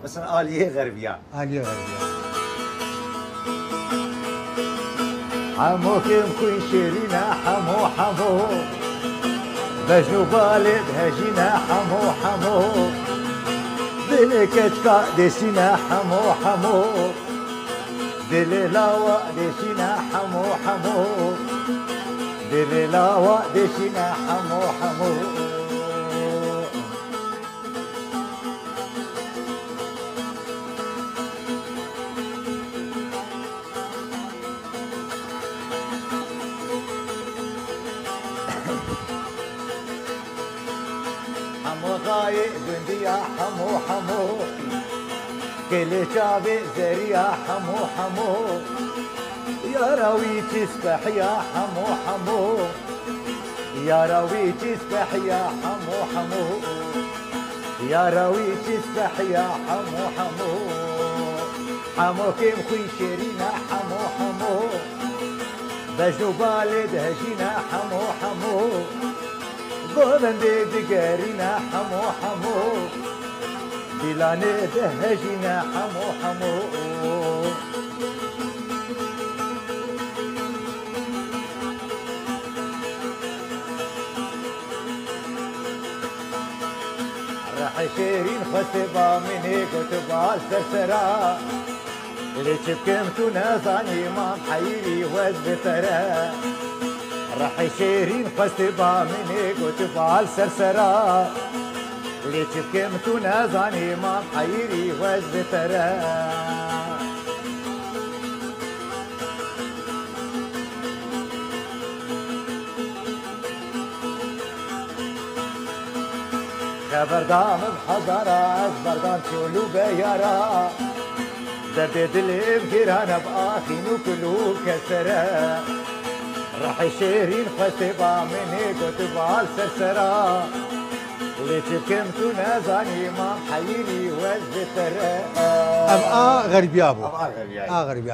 مثلا آلية غربية. آلية غربية. حمو كم خوي شيرينا حمو حمو بجنو بالد هجينا حمو حمو دلكتكا ديسينا حمو حمو دللاوا ديسينا حمو حمو دللاوا ديسينا حمو حمو حمو غايب بنديا حمو حمو كل شعبي زريا حمو حمو يا راوي تسبح يا حمو حمو يا راوي تسبح يا حمو حمو يا راوي تسبح يا حمو حمو حمو كيم خوي شيرينا حمو حمو بجنو بالد هجينا حمو حمو قولن دي دقارينا حمو حمو دلاني دهجينا حمو حمو راح شيرين خسبا مني كتبا السرسرا اللي تبكمتو نازاني ما محيري وزبترا راح شيرين خسبا مني كتبا السرسرا اللي تبكمتو نازاني ما محيري وزبترا خبردام بحضرة بردان شولو بيارا درد دلي بجيران بآخين وكلو كسرة راح شيرين خسبا مني كتبا السرسرا اللي تبكمتو نازاني ما محيري وزبترا أم غربيابو. غربيابو. غربيابو.